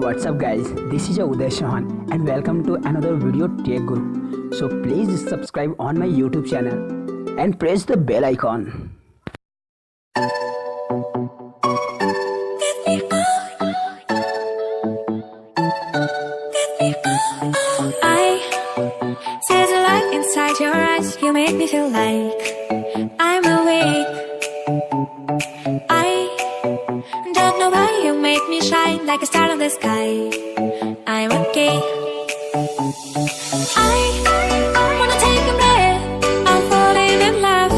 What's up guys, this is Uday and welcome to another video Techguru. So please subscribe on my YouTube channel and press the bell icon. I see the light inside your eyes. You make me feel like I'm awake. I don't know why you make me shine like a star in the sky. I'm okay. I wanna take a breath. I'm falling in love.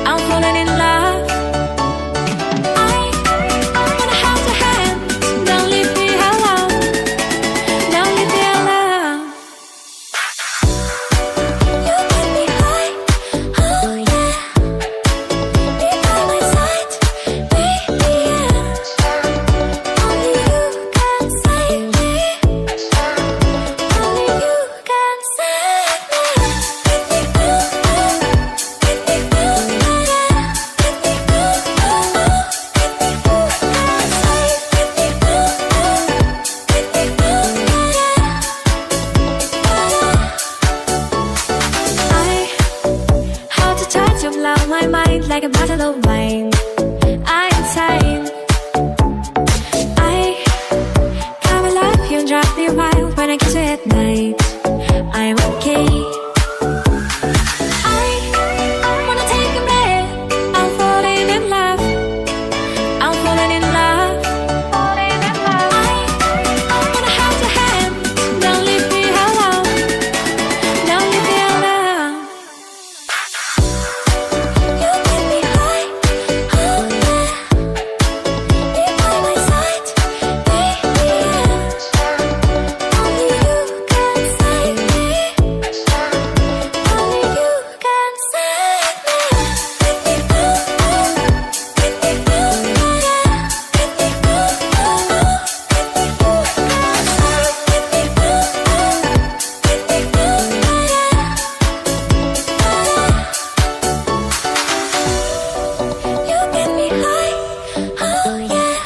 I'm falling in love. I wanna hold your hand. Don't leave me alone. Don't leave me alone. You get me high. Oh yeah. Be by my side. Baby, yeah. Only you can save me. Only you can save me. How to touch of love my mind like a bottle of wine. I'm insane. I come alive, you drive me wild when I kiss you at night. I'm okay. I wanna take a breath. I'm falling in love. I'm falling in love. Falling in love. I wanna hold your hand. Don't leave me alone. Don't leave me alone. You get me high. Oh yeah. Be by my side. Baby, yeah. Only you can save me. Only you can save me. You get me high. Oh yeah.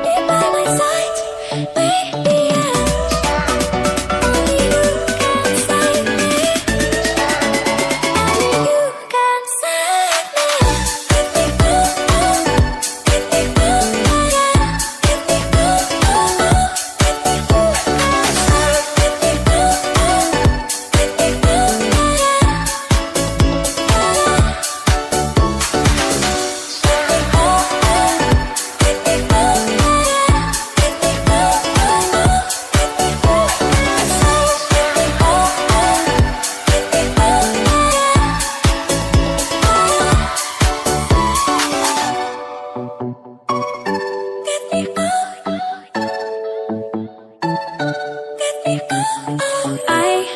Be by my side. Baby, yeah. Only you can save me. Only you can save me. I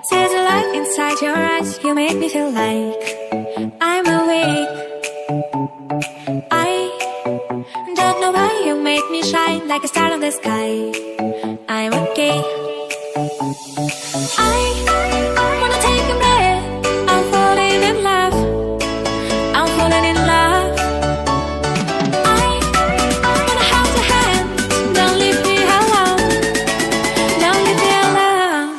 see the light inside your eyes. You make me feel like I'm awake. I don't know why you make me shine like a star in the sky. I'm okay. I wanna take a breath. I'm falling in love. I'm falling in love. I wanna hold your hand. Don't leave me alone. Don't leave me alone.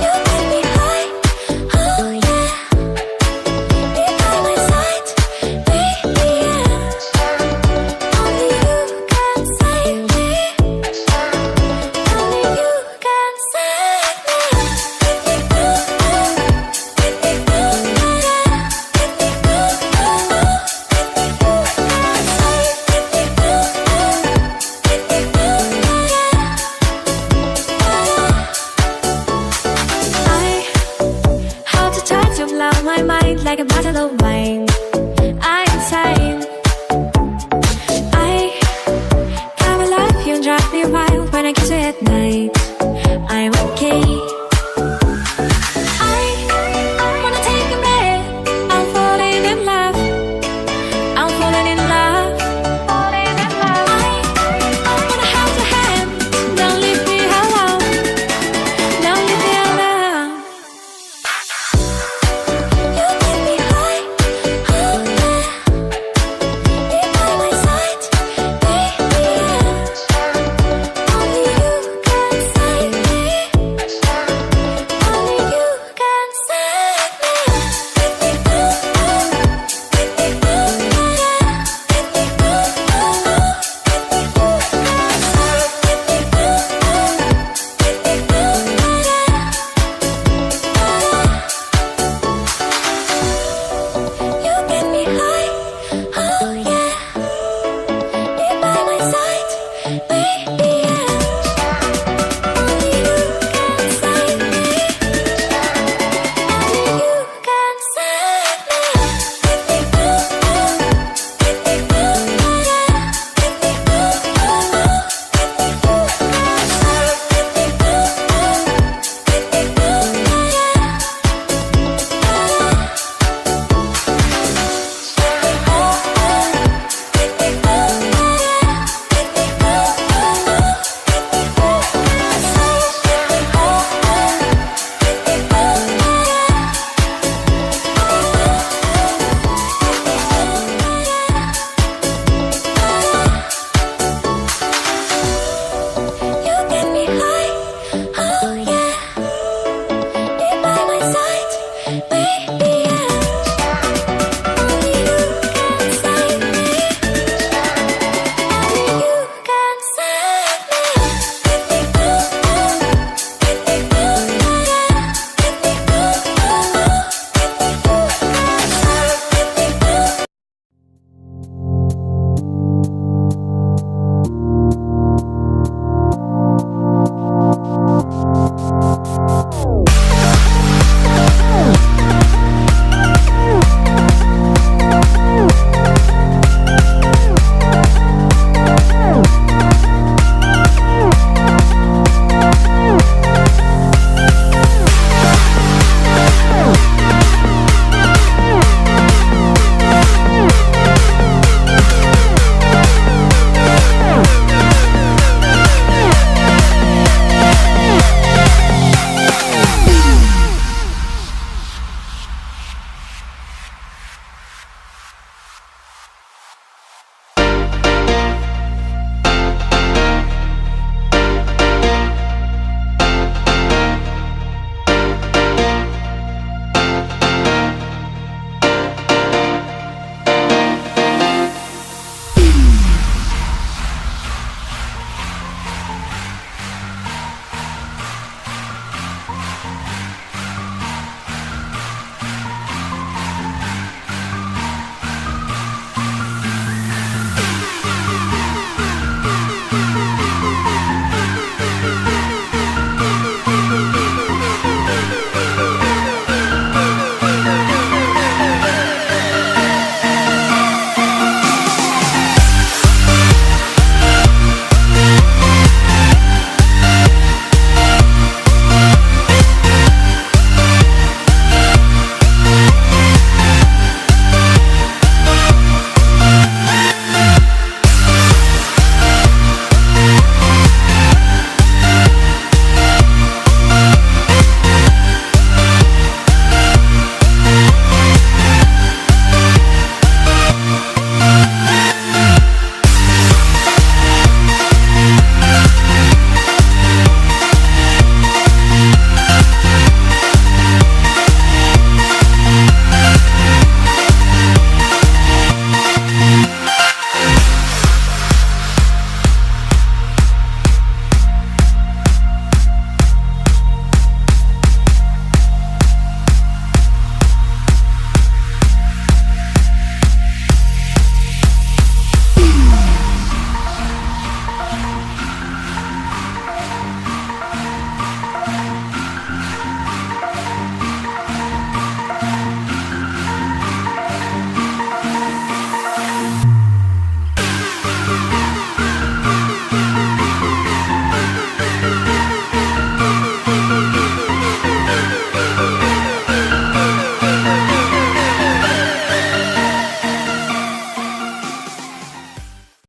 You get me high. Oh yeah. Be by my side. Baby, yeah. Only you can save me. Only you can save me. How to touch of love my mind like a bottle of wine. I'm insane. I come alive, you drive me wild when I kiss you at night.